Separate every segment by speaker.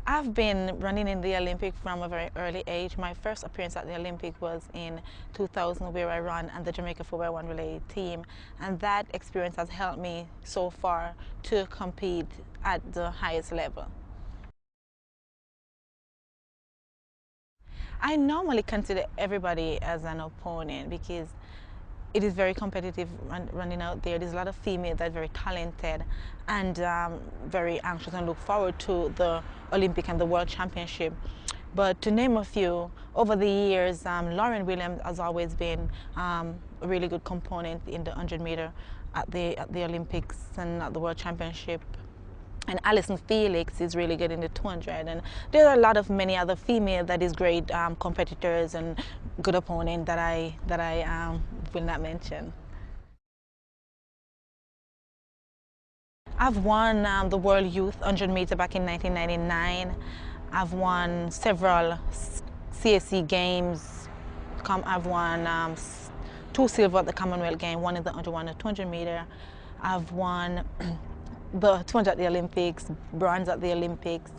Speaker 1: I've been running in the Olympic from a very early age. My first appearance at the Olympic was in 2000, where I ran and the Jamaica 4x1 relay team, and that experience has helped me so far to compete at the highest level. I normally consider everybody as an opponent because it is very competitive running out there. There's a lot of females that are very talented and very anxious and look forward to the Olympic and the World Championship. But to name a few, over the years, Lauren Williams has always been a really good component in the 100-meter at the Olympics and at the World Championship. And Alison Felix is really good in the 200, and there are a lot of many other female that is great competitors and good opponent that I will not mention. I've won the World Youth 100 meter back in 1999. I've won several CSC games. I've won 2 silver at the Commonwealth game, one in the 100, one in the 200 meter. I've won the 200 at the Olympics, bronze at the Olympics,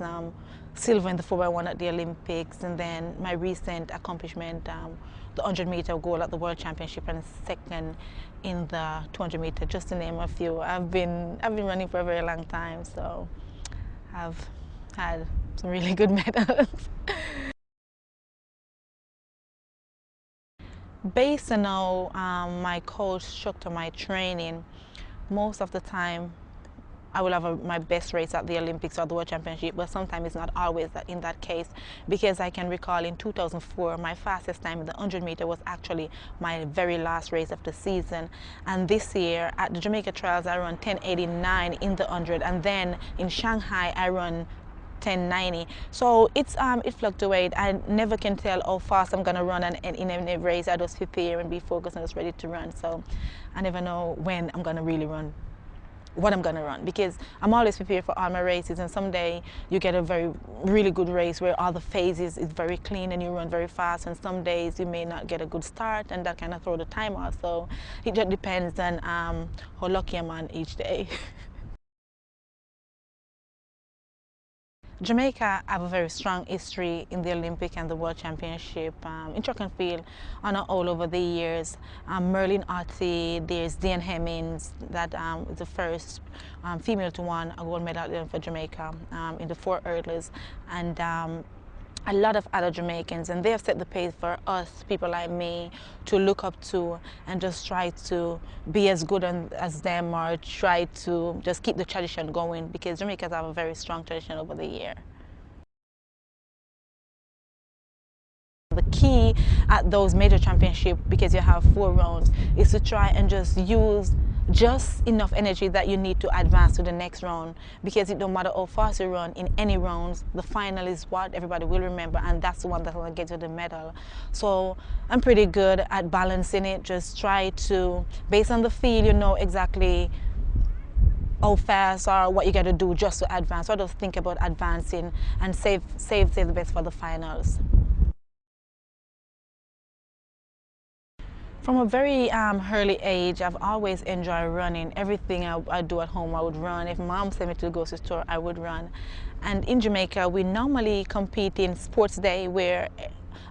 Speaker 1: silver in the 4x1 at the Olympics, and then my recent accomplishment, the 100 meter gold at the World Championship and second in the 200 meter, just to name a few. I've been running for a very long time, so I've had some really good medals. Based on how my coach structured my training, most of the time I will have my best race at the Olympics or the World Championship, but sometimes it's not always in that case, because I can recall in 2004 my fastest time in the 100 meter was actually my very last race of the season, and this year at the Jamaica Trials I run 10:89 in the 100, and then in Shanghai I run 10:90. So it fluctuates. I never can tell how fast I'm gonna run, and in a race I just prepare and be focused and just ready to run. So I never know when I'm gonna really run, what I'm gonna run, because I'm always prepared for all my races, and someday you get a really good race where all the phases is very clean and you run very fast, and some days you may not get a good start and that kind of throw the time off. So it just depends on how lucky I'm on each day. Jamaica have a very strong history in the Olympic and the World Championship. In track and field, all over the years. Merlin Ottey, there's Diane Hemmings, that is the first female to win a gold medal for Jamaica in the 4 hurdles, and a lot of other Jamaicans, and they have set the pace for us, people like me, to look up to and just try to be as good as them, or try to just keep the tradition going, because Jamaicans have a very strong tradition over the year. The key at those major championships, because you have 4 rounds, is to try and just use just enough energy that you need to advance to the next round, because it don't matter how fast you run in any rounds, the final is what everybody will remember, and that's the one that's going to get you the medal. So I'm pretty good at balancing it. Just try to, based on the field, you know exactly how fast or what you got to do just to advance. So I just think about advancing and save the best for the finals. From a very early age, I've always enjoyed running. Everything I do at home, I would run. If mom sent me to the grocery store, I would run. And in Jamaica, we normally compete in sports day, where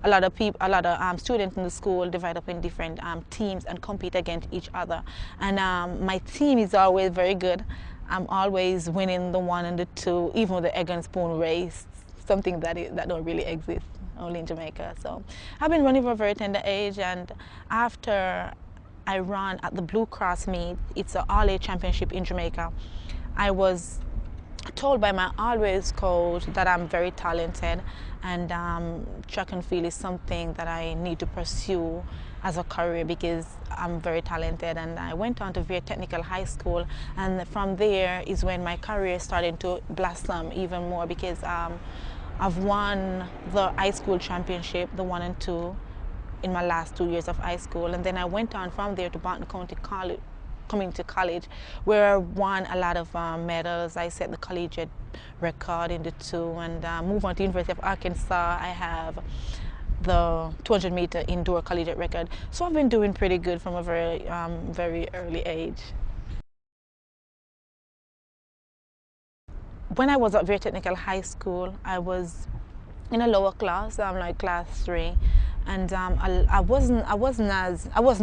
Speaker 1: a lot of students in the school divide up in different teams and compete against each other. And my team is always very good. I'm always winning the 1 and the 2, even with the egg and spoon race, something that don't really exist only in Jamaica. So I've been running for a very tender age, and after I ran at the Blue Cross meet, it's an all-age championship in Jamaica, I was told by my always coach that I'm very talented, and track and field is something that I need to pursue as a career, because I'm very talented. And I went on to Veer Technical High School, and from there is when my career started to blossom even more, because I've won the high school championship, the 1 and 2, in my last 2 years of high school. And then I went on from there to Barton County Community College, where I won a lot of medals. I set the collegiate record in the 2, and moved on to University of Arkansas. I have the 200 meter indoor collegiate record. So I've been doing pretty good from a very early age. When I was at Very Technical High School, I was in a lower class, like class 3, and I wasn't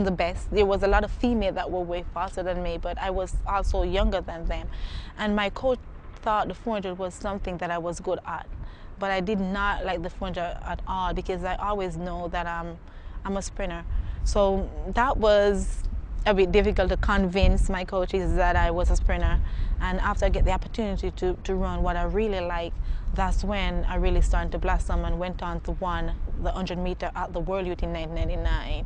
Speaker 1: the best. There was a lot of females that were way faster than me, but I was also younger than them, and my coach thought the 400 was something that I was good at, but I did not like the 400 at all because I always know that I'm a sprinter. So that was a bit difficult to convince my coaches that I was a sprinter. And after I get the opportunity to run what I really like, that's when I really started to blossom and went on to win the 100 meter at the World Youth in 1999.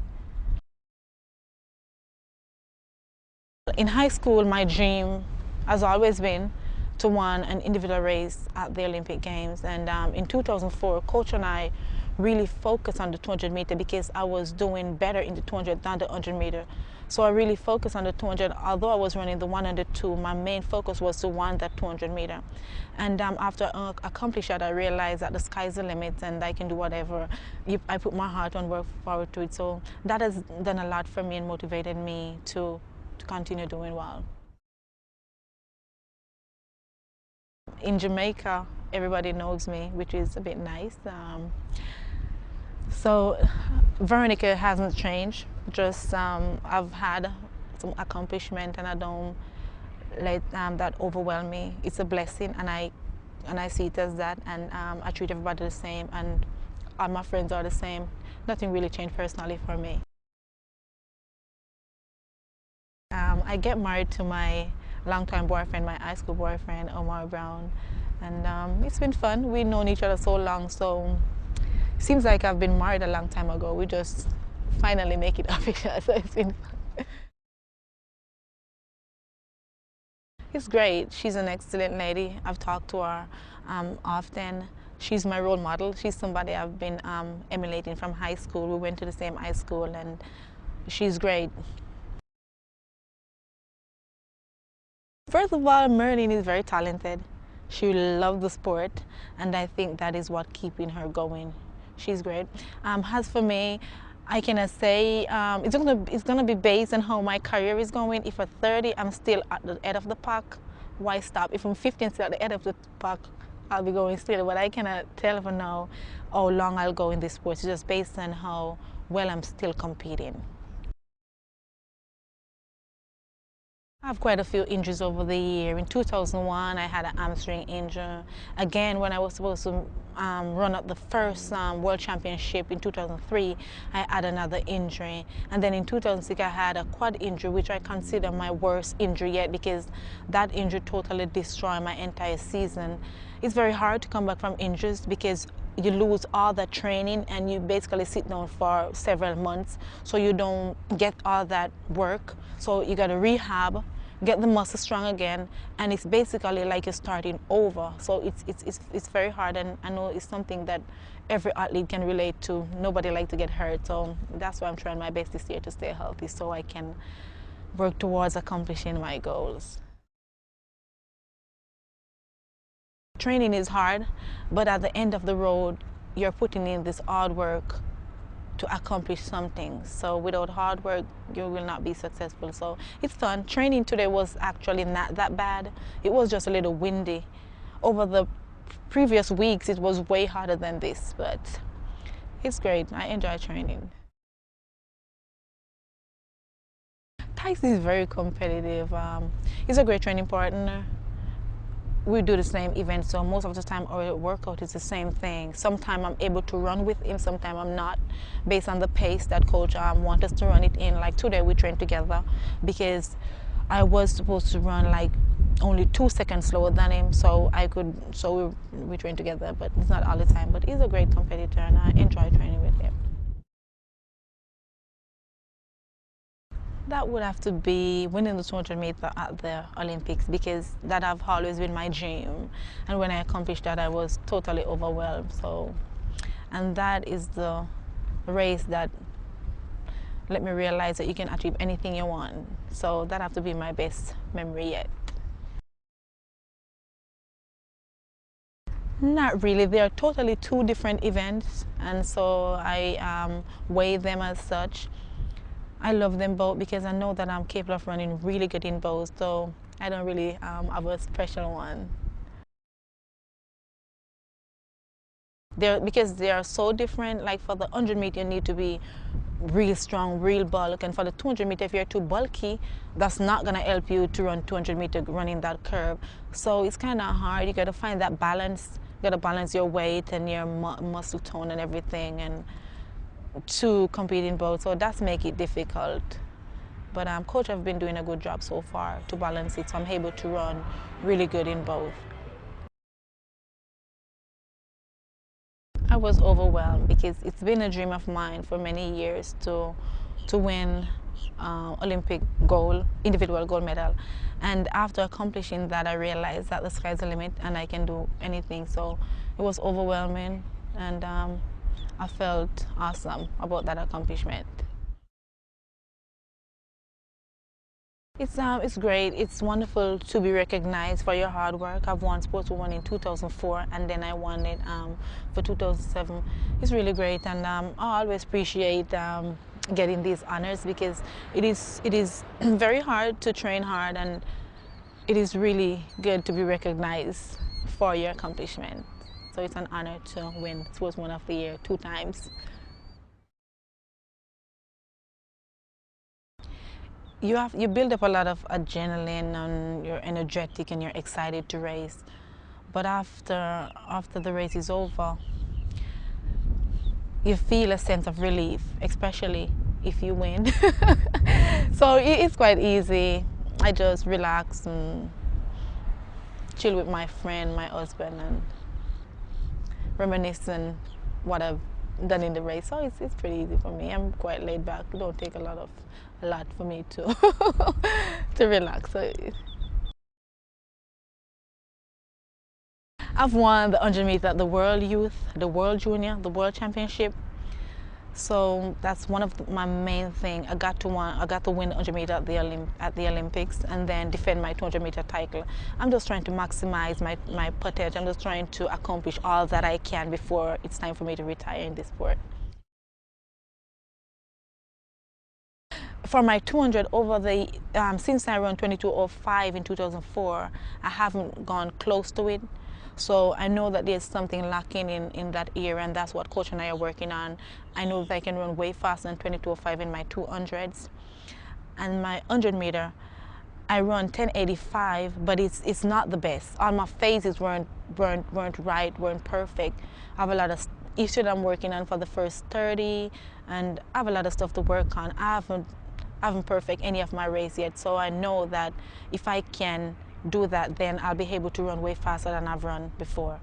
Speaker 1: In high school, my dream has always been to win an individual race at the Olympic Games. And in 2004, Coach and I really focused on the 200 meter because I was doing better in the 200 than the 100 meter. So I really focused on the 200. Although I was running the 102, my main focus was to win that 200 meter. And after I accomplished that, I realized that the sky's the limit and I can do whatever if I put my heart and work forward to it. So that has done a lot for me and motivated me to continue doing well. In Jamaica, everybody knows me, which is a bit nice. So Veronica hasn't changed, just I've had some accomplishment and I don't let that overwhelm me. It's a blessing and I see it as that, and I treat everybody the same, and all my friends are the same. Nothing really changed personally for me. I get married to my longtime boyfriend, my high school boyfriend, Omar Brown, and it's been fun. We've known each other so long, so it seems like I've been married a long time ago. We just finally make it official, so it's been fun. It's great. She's an excellent lady. I've talked to her often. She's my role model. She's somebody I've been emulating from high school. We went to the same high school, and she's great. First of all, Merlin is very talented. She loves the sport, and I think that is what keeping her going. She's great. As for me, I cannot say it's gonna be based on how my career is going. If at 30 I'm still at the head of the pack, why stop? If I'm 15 still at the head of the pack, I'll be going still. But I cannot tell for now how long I'll go in this sport. It's just based on how well I'm still competing. I have quite a few injuries over the year. In 2001, I had an hamstring injury. Again, when I was supposed to run up the first World Championship in 2003, I had another injury. And then in 2006, I had a quad injury, which I consider my worst injury yet because that injury totally destroyed my entire season. It's very hard to come back from injuries because you lose all that training and you basically sit down for several months, so you don't get all that work. So you got to rehab, get the muscle strong again, and it's basically like you're starting over. So it's very hard, and I know it's something that every athlete can relate to. Nobody likes to get hurt, so that's why I'm trying my best this year to stay healthy so I can work towards accomplishing my goals. Training is hard, but at the end of the road, you're putting in this hard work to accomplish something. So without hard work, you will not be successful. So it's fun. Training today was actually not that bad. It was just a little windy. Over the previous weeks, it was way harder than this, but it's great. I enjoy training. Tyson is very competitive. He's a great training partner. We do the same event, so most of the time our workout is the same thing. Sometimes I'm able to run with him, sometimes I'm not, based on the pace that coach wants us to run it in. Like today we trained together because I was supposed to run like only 2 seconds slower than him, so we trained together, but it's not all the time. But he's a great competitor and I enjoy training with him. That would have to be winning the 200 meter at the Olympics because that have always been my dream. And when I accomplished that, I was totally overwhelmed. So, and that is the race that let me realize that you can achieve anything you want. So that have to be my best memory yet. Not really. They are totally two different events, and so I weigh them as such. I love them both because I know that I'm capable of running really good in both, so I don't really have a special one. Because they are so different. Like for the 100 meter, you need to be real strong, real bulk, and for the 200 meter, if you're too bulky, that's not gonna help you to run 200 meter running that curve. So it's kind of hard. You gotta find that balance. You gotta balance your weight and your muscle tone and everything, and to compete in both. So that's make it difficult. But coach have been doing a good job so far to balance it, so I'm able to run really good in both. I was overwhelmed because it's been a dream of mine for many years to win Olympic gold, individual gold medal. And after accomplishing that, I realized that the sky's the limit and I can do anything. So it was overwhelming, and I felt awesome about that accomplishment. It's great. It's wonderful to be recognized for your hard work. I've won Sportswoman in 2004, and then I won it for 2007. It's really great, and I always appreciate getting these honors because it is very hard to train hard, and it is really good to be recognized for your accomplishment. So it's an honor to win Sportswoman of the Year 2 times. You build up a lot of adrenaline, and you're energetic and you're excited to race. But after the race is over, you feel a sense of relief, especially if you win. So it's quite easy. I just relax and chill with my friend, my husband, and reminisce on what I've done in the race. So it's pretty easy for me. I'm quite laid back. It don't take a lot for me to to relax. So I've won the 100 meter at the World Youth, the World Junior, the World Championship. So that's one of my main thing. I got to win the 100 meter at the Olympics, and then defend my 200 meter title. I'm just trying to maximize my potential. I'm just trying to accomplish all that I can before it's time for me to retire in this sport. For my 200 over the since I ran 22:05 in 2004, I haven't gone close to it. So I know that there's something lacking in that area, and that's what coach and I are working on. I know that I can run way faster than 22:05 in my 200s. And my 100 meter, I run 10:85, but it's not the best. All my phases weren't right, weren't perfect. I have a lot of issues I'm working on for the first 30, and I have a lot of stuff to work on. I haven't perfect any of my race yet, so I know that if I can do that, then I'll be able to run way faster than I've run before.